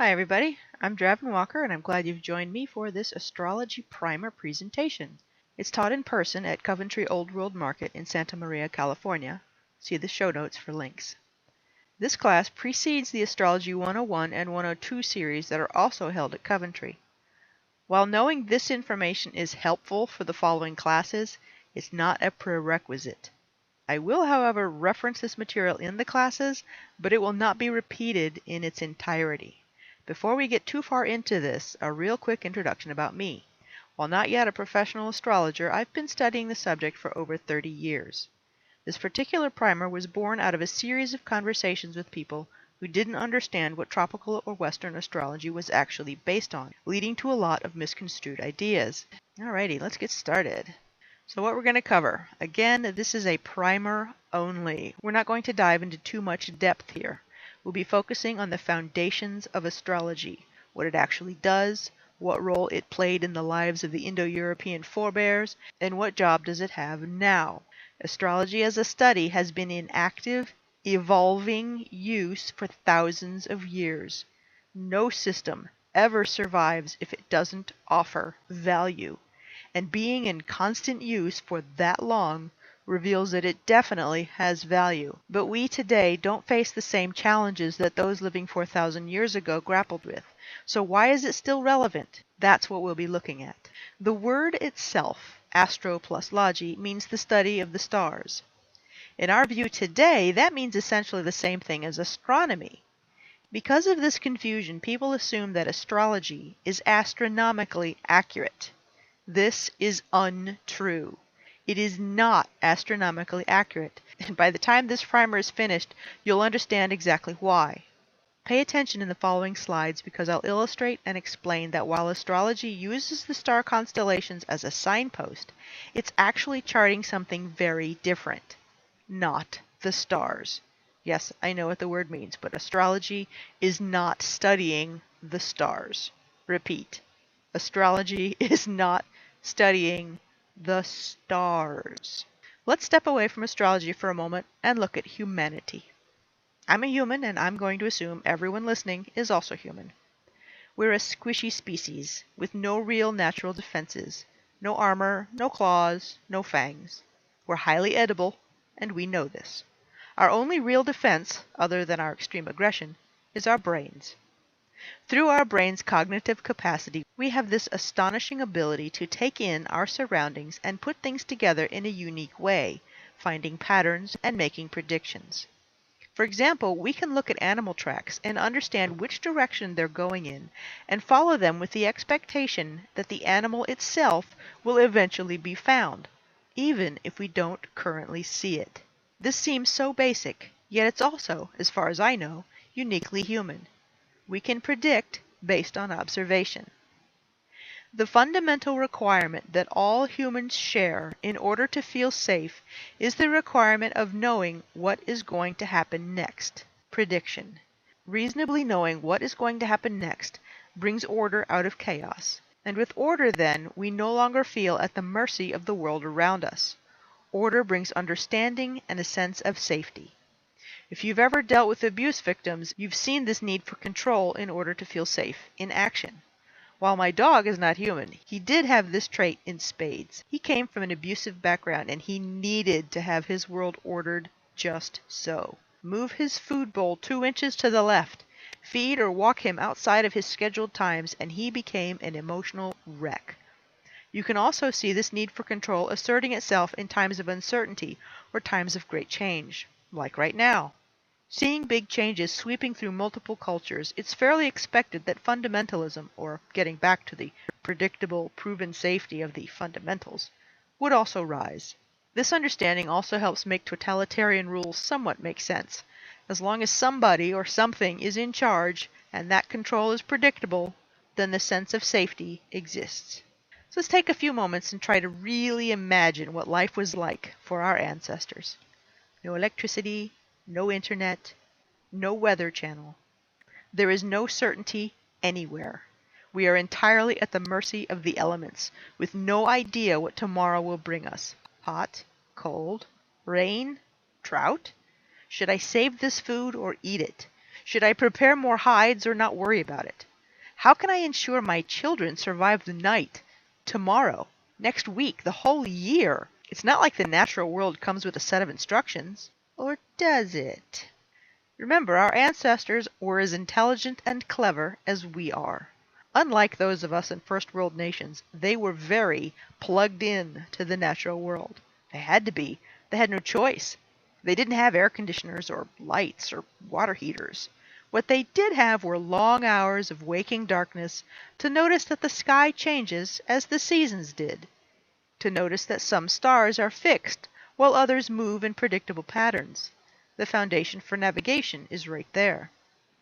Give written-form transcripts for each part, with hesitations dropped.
Hi everybody, I'm Draven Walker and I'm glad you've joined me for this Astrology Primer presentation. It's taught in person at CovenTree Old World Market in Santa Maria, California. See the show notes for links. This class precedes the Astrology 101 and 102 series that are also held at CovenTree. While knowing this information is helpful for the following classes, it's not a prerequisite. I will, however, reference this material in the classes, but it will not be repeated in its entirety. Before we get too far into this, a real quick introduction about me. While not yet a professional astrologer, I've been studying the subject for over 30 years. This particular primer was born out of a series of conversations with people who didn't understand what tropical or Western astrology was actually based on, leading to a lot of misconstrued ideas. Alrighty, let's get started. So what we're going to cover, again, this is a primer only. We're not going to dive into too much depth here. We'll be focusing on the foundations of astrology, what it actually does, what role it played in the lives of the Indo-European forebears, and what job does it have now. Astrology as a study has been in active, evolving use for thousands of years. No system ever survives if it doesn't offer value. And being in constant use for that long reveals that it definitely has value. But we today don't face the same challenges that those living 4,000 years ago grappled with. So why is it still relevant? That's what we'll be looking at. The word itself, astro plus logi, means the study of the stars. In our view today, that means essentially the same thing as astronomy. Because of this confusion, people assume that astrology is astronomically accurate. This is untrue. It is not astronomically accurate, and by the time this primer is finished, you'll understand exactly why. Pay attention in the following slides because I'll illustrate and explain that while astrology uses the star constellations as a signpost, it's actually charting something very different, not the stars. Yes, I know what the word means, but astrology is not studying the stars. Repeat, astrology is not studying the stars. Let's step away from astrology for a moment and look at humanity. I'm a human, and I'm going to assume everyone listening is also human. We're a squishy species with no real natural defenses, no armor, no claws, no fangs. We're highly edible, and we know this. Our only real defense, other than our extreme aggression, is our brains. Through our brain's cognitive capacity, we have this astonishing ability to take in our surroundings and put things together in a unique way, finding patterns and making predictions. For example, we can look at animal tracks and understand which direction they're going in and follow them with the expectation that the animal itself will eventually be found, even if we don't currently see it. This seems so basic, yet it's also, as far as I know, uniquely human. We can predict based on observation. The fundamental requirement that all humans share in order to feel safe is the requirement of knowing what is going to happen next. Prediction. Reasonably knowing what is going to happen next brings order out of chaos. And with order, then, we no longer feel at the mercy of the world around us. Order brings understanding and a sense of safety. If you've ever dealt with abuse victims, you've seen this need for control in order to feel safe in action. While my dog is not human, he did have this trait in spades. He came from an abusive background and he needed to have his world ordered just so. Move his food bowl 2 inches to the left, feed or walk him outside of his scheduled times, and he became an emotional wreck. You can also see this need for control asserting itself in times of uncertainty or times of great change, like right now. Seeing big changes sweeping through multiple cultures, it's fairly expected that fundamentalism, or getting back to the predictable, proven safety of the fundamentals, would also rise. This understanding also helps make totalitarian rules somewhat make sense. As long as somebody or something is in charge and that control is predictable, then the sense of safety exists. So let's take a few moments and try to really imagine what life was like for our ancestors. No electricity, no internet, no weather channel. There is no certainty anywhere. We are entirely at the mercy of the elements, with no idea what tomorrow will bring us. Hot, cold, rain, drought? Should I save this food or eat it? Should I prepare more hides or not worry about it? How can I ensure my children survive the night, tomorrow, next week, the whole year? It's not like the natural world comes with a set of instructions. Or does it? Remember, our ancestors were as intelligent and clever as we are. Unlike those of us in first world nations, they were very plugged in to the natural world. They had to be. They had no choice. They didn't have air conditioners or lights or water heaters. What they did have were long hours of waking darkness to notice that the sky changes as the seasons did, to notice that some stars are fixed while others move in predictable patterns. The foundation for navigation is right there.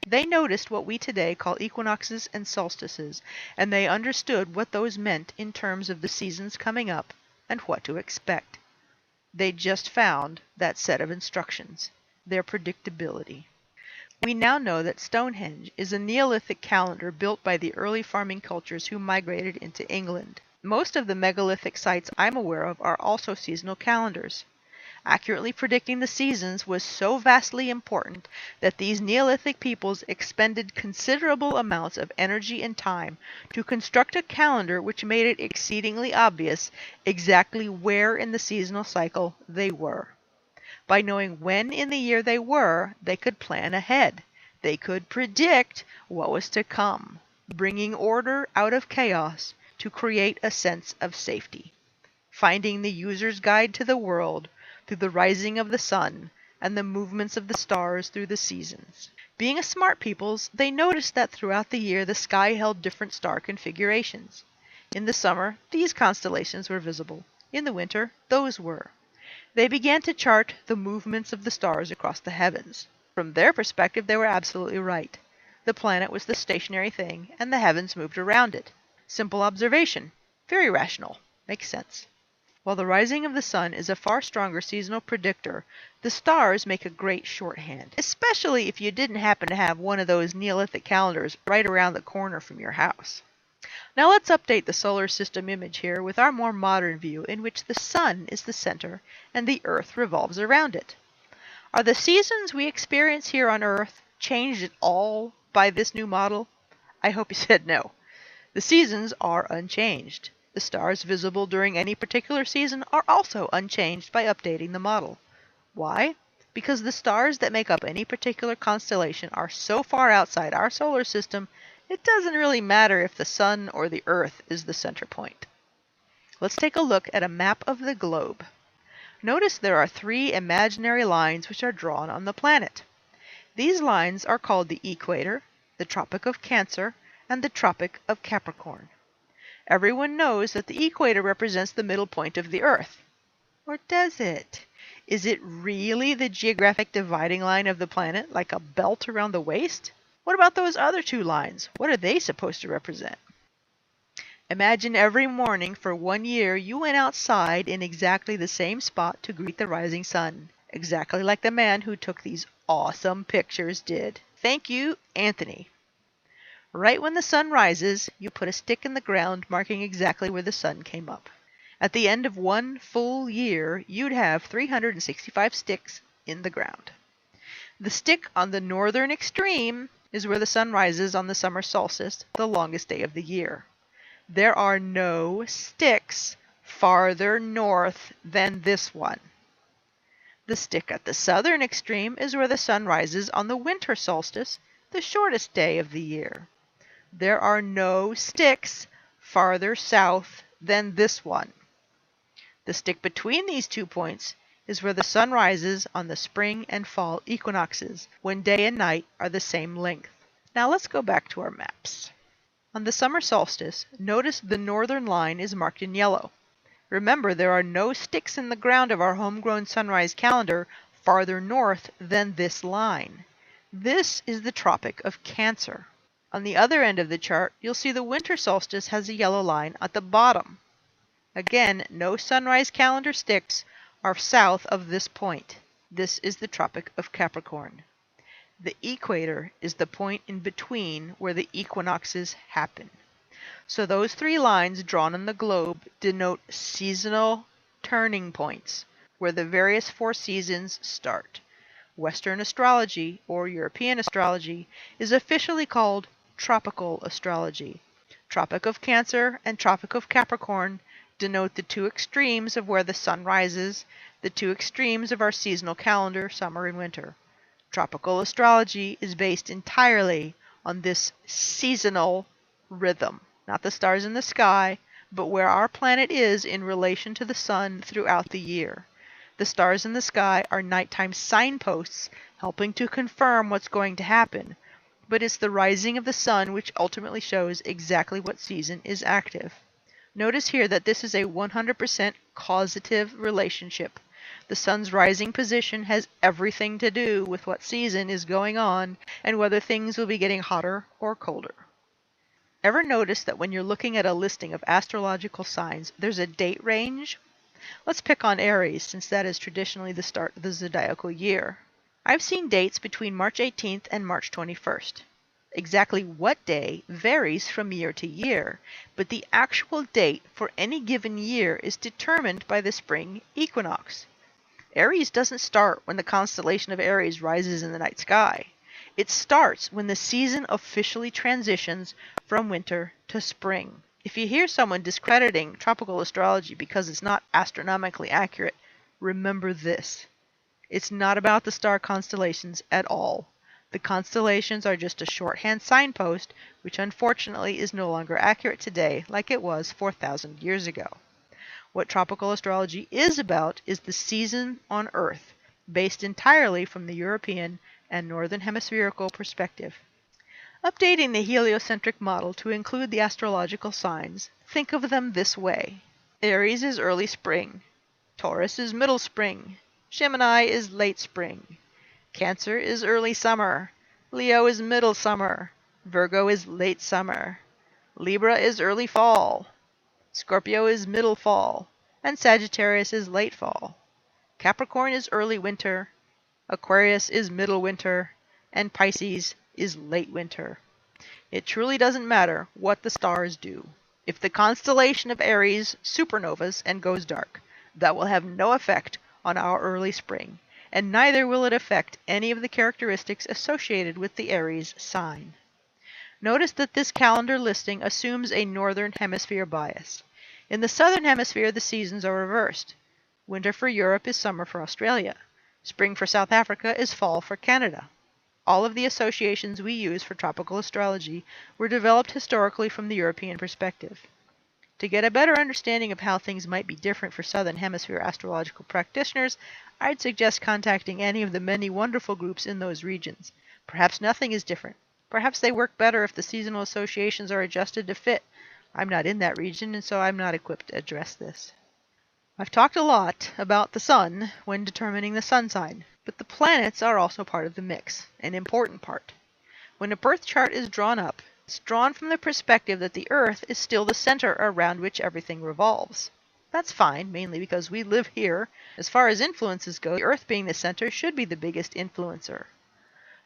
They noticed what we today call equinoxes and solstices, and they understood what those meant in terms of the seasons coming up and what to expect. They just found that set of instructions, their predictability. We now know that Stonehenge is a Neolithic calendar built by the early farming cultures who migrated into England. Most of the megalithic sites I'm aware of are also seasonal calendars. Accurately predicting the seasons was so vastly important that these Neolithic peoples expended considerable amounts of energy and time to construct a calendar which made it exceedingly obvious exactly where in the seasonal cycle they were. By knowing when in the year they were, they could plan ahead. They could predict what was to come, bringing order out of chaos to create a sense of safety. Finding the user's guide to the world through the rising of the sun and the movements of the stars through the seasons. Being a smart peoples, they noticed that throughout the year the sky held different star configurations. In the summer, these constellations were visible. In the winter, those were. They began to chart the movements of the stars across the heavens. From their perspective, they were absolutely right. The planet was the stationary thing, and the heavens moved around it. Simple observation. Very rational. Makes sense. While the rising of the sun is a far stronger seasonal predictor, the stars make a great shorthand, especially if you didn't happen to have one of those Neolithic calendars right around the corner from your house. Now let's update the solar system image here with our more modern view in which the sun is the center and the earth revolves around it. Are the seasons we experience here on earth changed at all by this new model? I hope you said no. The seasons are unchanged. The stars visible during any particular season are also unchanged by updating the model. Why? Because the stars that make up any particular constellation are so far outside our solar system, it doesn't really matter if the sun or the earth is the center point. Let's take a look at a map of the globe. Notice there are 3 imaginary lines which are drawn on the planet. These lines are called the equator, the Tropic of Cancer, and the Tropic of Capricorn. Everyone knows that the equator represents the middle point of the Earth. Or does it? Is it really the geographic dividing line of the planet, like a belt around the waist? What about those other 2 lines? What are they supposed to represent? Imagine every morning for 1 year you went outside in exactly the same spot to greet the rising sun, exactly like the man who took these awesome pictures did. Thank you, Anthony. Right when the sun rises, you put a stick in the ground marking exactly where the sun came up. At the end of 1 full year, you'd have 365 sticks in the ground. The stick on the northern extreme is where the sun rises on the summer solstice, the longest day of the year. There are no sticks farther north than this one. The stick at the southern extreme is where the sun rises on the winter solstice, the shortest day of the year. There are no sticks farther south than this one. The stick between these 2 points is where the sun rises on the spring and fall equinoxes, when day and night are the same length. Now let's go back to our maps. On the summer solstice, notice the northern line is marked in yellow. Remember, there are no sticks in the ground of our homegrown sunrise calendar farther north than this line. This is the Tropic of Cancer. On the other end of the chart, you'll see the winter solstice has a yellow line at the bottom. Again, no sunrise calendar sticks are south of this point. This is the Tropic of Capricorn. The equator is the point in between where the equinoxes happen. So those 3 lines drawn on the globe denote seasonal turning points, where the various 4 seasons start. Western astrology, or European astrology, is officially called tropical astrology. Tropic of Cancer and Tropic of Capricorn denote the two extremes of where the sun rises, the two extremes of our seasonal calendar, summer and winter. Tropical astrology is based entirely on this seasonal rhythm, not the stars in the sky, but where our planet is in relation to the sun throughout the year. The stars in the sky are nighttime signposts helping to confirm what's going to happen, but it's the rising of the sun which ultimately shows exactly what season is active. Notice here that this is a 100% causative relationship. The sun's rising position has everything to do with what season is going on and whether things will be getting hotter or colder. Ever notice that when you're looking at a listing of astrological signs, there's a date range? Let's pick on Aries, since that is traditionally the start of the zodiacal year. I've seen dates between March 18th and March 21st. Exactly what day varies from year to year, but the actual date for any given year is determined by the spring equinox. Aries doesn't start when the constellation of Aries rises in the night sky. It starts when the season officially transitions from winter to spring. If you hear someone discrediting tropical astrology because it's not astronomically accurate, remember this. It's not about the star constellations at all. The constellations are just a shorthand signpost, which unfortunately is no longer accurate today like it was 4,000 years ago. What tropical astrology is about is the season on Earth, based entirely from the European and Northern Hemispherical perspective. Updating the heliocentric model to include the astrological signs, think of them this way. Aries is early spring. Taurus is middle spring. Gemini is late spring. Cancer is early summer. Leo is middle summer. Virgo is late summer. Libra is early fall. Scorpio is middle fall. And Sagittarius is late fall. Capricorn is early winter. Aquarius is middle winter. And Pisces is late winter. It truly doesn't matter what the stars do. If the constellation of Aries supernovas and goes dark, that will have no effect on our early spring, and neither will it affect any of the characteristics associated with the Aries sign. Notice that this calendar listing assumes a northern hemisphere bias. In the southern hemisphere, the seasons are reversed. Winter for Europe is summer for Australia. Spring for South Africa is fall for Canada. All of the associations we use for tropical astrology were developed historically from the European perspective. To get a better understanding of how things might be different for Southern Hemisphere astrological practitioners, I'd suggest contacting any of the many wonderful groups in those regions. Perhaps nothing is different. Perhaps they work better if the seasonal associations are adjusted to fit. I'm not in that region, and so I'm not equipped to address this. I've talked a lot about the sun when determining the sun sign, but the planets are also part of the mix, an important part. When a birth chart is drawn up, it's drawn from the perspective that the Earth is still the center around which everything revolves. That's fine, mainly because we live here. As far as influences go, the Earth being the center should be the biggest influencer.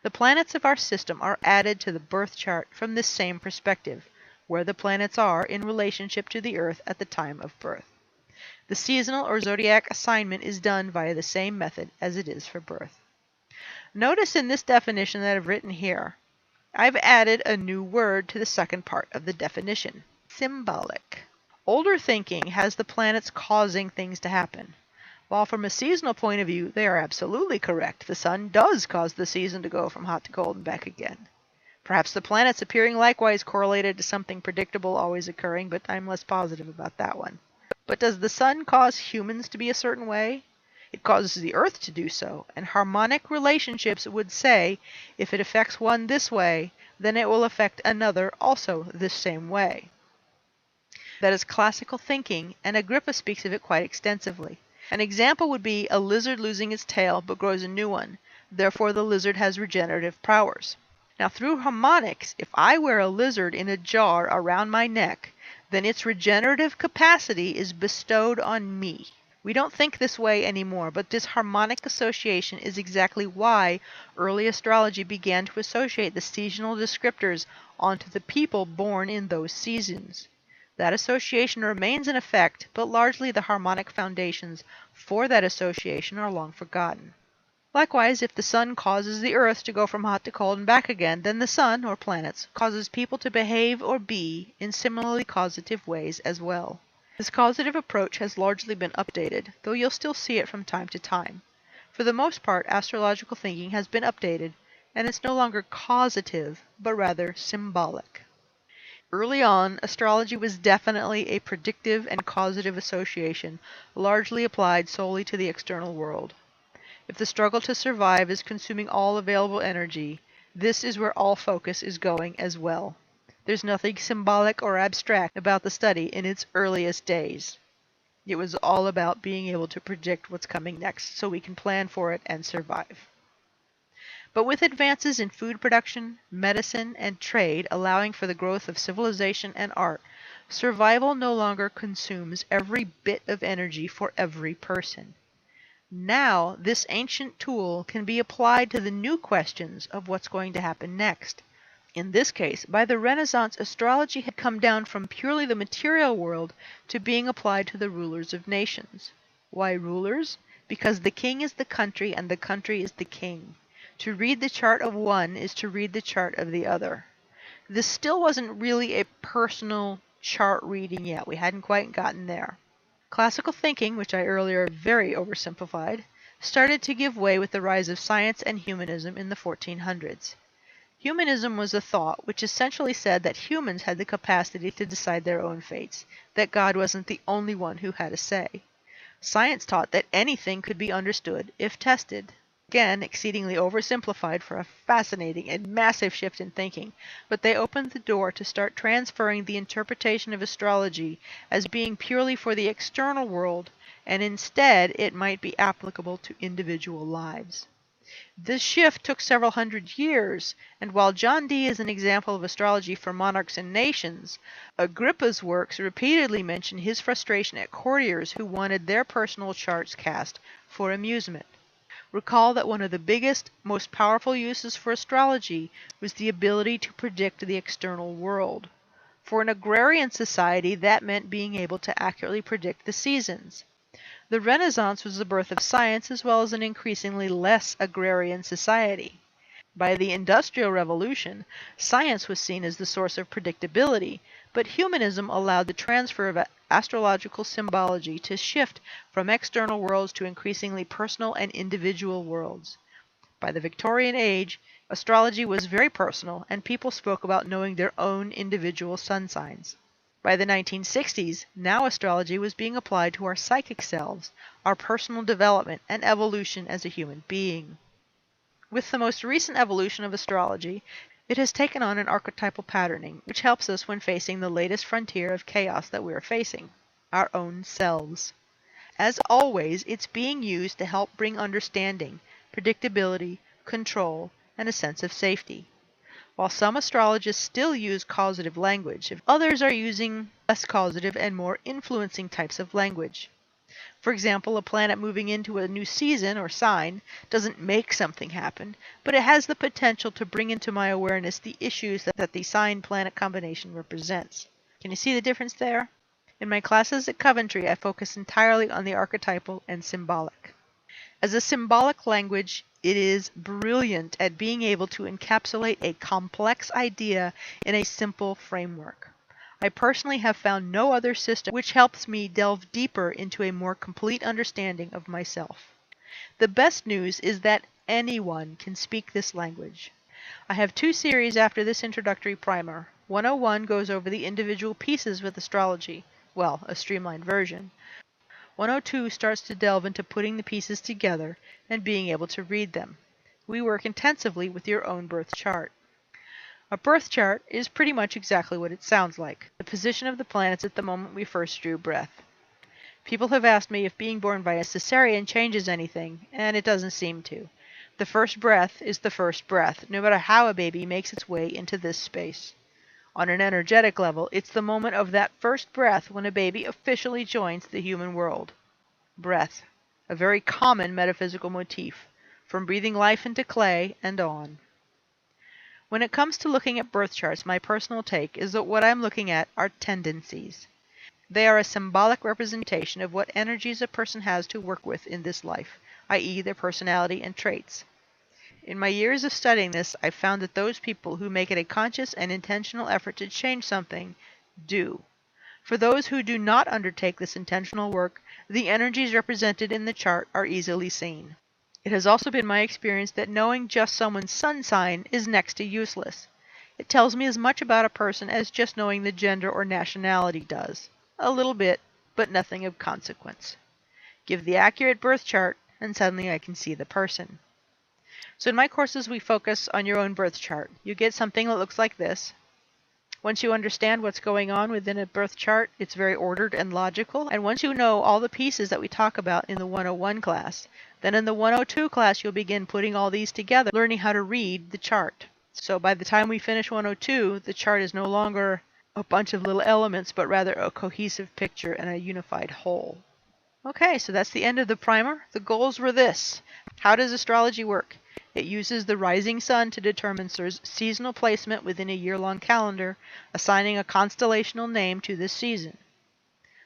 The planets of our system are added to the birth chart from this same perspective, where the planets are in relationship to the Earth at the time of birth. The seasonal or zodiac assignment is done via the same method as it is for birth. Notice in this definition that I've written here, I've added a new word to the second part of the definition, symbolic. Older thinking has the planets causing things to happen. While from a seasonal point of view, they are absolutely correct. The sun does cause the season to go from hot to cold and back again. Perhaps the planets appearing likewise correlated to something predictable always occurring, but I'm less positive about that one. But does the sun cause humans to be a certain way? It causes the Earth to do so, and harmonic relationships would say if it affects one this way, then it will affect another also this same way. That is classical thinking, and Agrippa speaks of it quite extensively. An example would be a lizard losing its tail but grows a new one. Therefore, the lizard has regenerative powers. Now, through harmonics, if I wear a lizard in a jar around my neck, then its regenerative capacity is bestowed on me. We don't think this way anymore, but this harmonic association is exactly why early astrology began to associate the seasonal descriptors onto the people born in those seasons. That association remains in effect, but largely the harmonic foundations for that association are long forgotten. Likewise, if the sun causes the earth to go from hot to cold and back again, then the sun, or planets, causes people to behave or be in similarly causative ways as well. This causative approach has largely been updated, though you'll still see it from time to time. For the most part, astrological thinking has been updated, and it's no longer causative, but rather symbolic. Early on, astrology was definitely a predictive and causative association, largely applied solely to the external world. If the struggle to survive is consuming all available energy, this is where all focus is going as well. There's nothing symbolic or abstract about the study in its earliest days. It was all about being able to predict what's coming next so we can plan for it and survive. But with advances in food production, medicine, and trade allowing for the growth of civilization and art, survival no longer consumes every bit of energy for every person. Now, this ancient tool can be applied to the new questions of what's going to happen next. In this case, by the Renaissance, astrology had come down from purely the material world to being applied to the rulers of nations. Why rulers? Because the king is the country and the country is the king. To read the chart of one is to read the chart of the other. This still wasn't really a personal chart reading yet. We hadn't quite gotten there. Classical thinking, which I earlier very oversimplified, started to give way with the rise of science and humanism in the 1400s. Humanism was a thought which essentially said that humans had the capacity to decide their own fates, that God wasn't the only one who had a say. Science taught that anything could be understood if tested. Again, exceedingly oversimplified for a fascinating and massive shift in thinking, but they opened the door to start transferring the interpretation of astrology as being purely for the external world, and instead it might be applicable to individual lives. This shift took several hundred years, and while John Dee is an example of astrology for monarchs and nations, Agrippa's works repeatedly mention his frustration at courtiers who wanted their personal charts cast for amusement. Recall that one of the biggest, most powerful uses for astrology was the ability to predict the external world. For an agrarian society, that meant being able to accurately predict the seasons. The Renaissance was the birth of science as well as an increasingly less agrarian society. By the Industrial Revolution, science was seen as the source of predictability, but humanism allowed the transfer of astrological symbology to shift from external worlds to increasingly personal and individual worlds. By the Victorian age, astrology was very personal, and people spoke about knowing their own individual sun signs. By the 1960s, now astrology was being applied to our psychic selves, our personal development and evolution as a human being. With the most recent evolution of astrology, it has taken on an archetypal patterning, which helps us when facing the latest frontier of chaos that we are facing, our own selves. As always, it's being used to help bring understanding, predictability, control, and a sense of safety. While some astrologists still use causative language, others are using less causative and more influencing types of language. For example, a planet moving into a new season or sign doesn't make something happen, but it has the potential to bring into my awareness the issues that the sign-planet combination represents. Can you see the difference there? In my classes at CovenTree, I focus entirely on the archetypal and symbolic. As a symbolic language, it is brilliant at being able to encapsulate a complex idea in a simple framework. I personally have found no other system which helps me delve deeper into a more complete understanding of myself. The best news is that anyone can speak this language. I have two series after this introductory primer. 101 goes over the individual pieces with astrology, well, a streamlined version. 102 starts to delve into putting the pieces together and being able to read them. We work intensively with your own birth chart. A birth chart is pretty much exactly what it sounds like, the position of the planets at the moment we first drew breath. People have asked me if being born by a cesarean changes anything, and it doesn't seem to. The first breath is the first breath, no matter how a baby makes its way into this space. On an energetic level, it's the moment of that first breath when a baby officially joins the human world. Breath, a very common metaphysical motif, from breathing life into clay and on. When it comes to looking at birth charts, my personal take is that what I'm looking at are tendencies. They are a symbolic representation of what energies a person has to work with in this life, i.e. their personality and traits. In my years of studying this, I've found that those people who make it a conscious and intentional effort to change something do. For those who do not undertake this intentional work, the energies represented in the chart are easily seen. It has also been my experience that knowing just someone's sun sign is next to useless. It tells me as much about a person as just knowing the gender or nationality does. A little bit, but nothing of consequence. Give the accurate birth chart, and suddenly I can see the person. So in my courses, we focus on your own birth chart. You get something that looks like this. Once you understand what's going on within a birth chart, it's very ordered and logical. And once you know all the pieces that we talk about in the 101 class, then in the 102 class, you'll begin putting all these together, learning how to read the chart. So by the time we finish 102, the chart is no longer a bunch of little elements, but rather a cohesive picture and a unified whole. Okay, so that's the end of the primer. The goals were this. How does astrology work? It uses the rising sun to determine seasonal placement within a year-long calendar, assigning a constellational name to this season.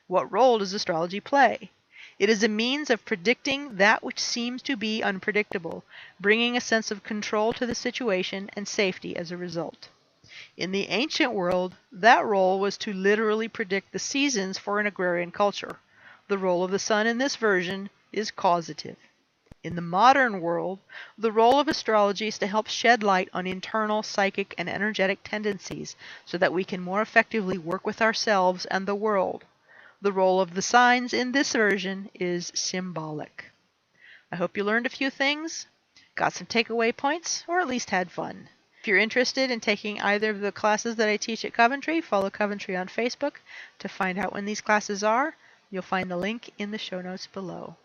What role does astrology play? It is a means of predicting that which seems to be unpredictable, bringing a sense of control to the situation and safety as a result. In the ancient world, that role was to literally predict the seasons for an agrarian culture. The role of the sun in this version is causative. In the modern world, the role of astrology is to help shed light on internal psychic and energetic tendencies so that we can more effectively work with ourselves and the world. The role of the signs in this version is symbolic. I hope you learned a few things, got some takeaway points, or at least had fun. If you're interested in taking either of the classes that I teach at CovenTree, follow CovenTree on Facebook to find out when these classes are. You'll find the link in the show notes below.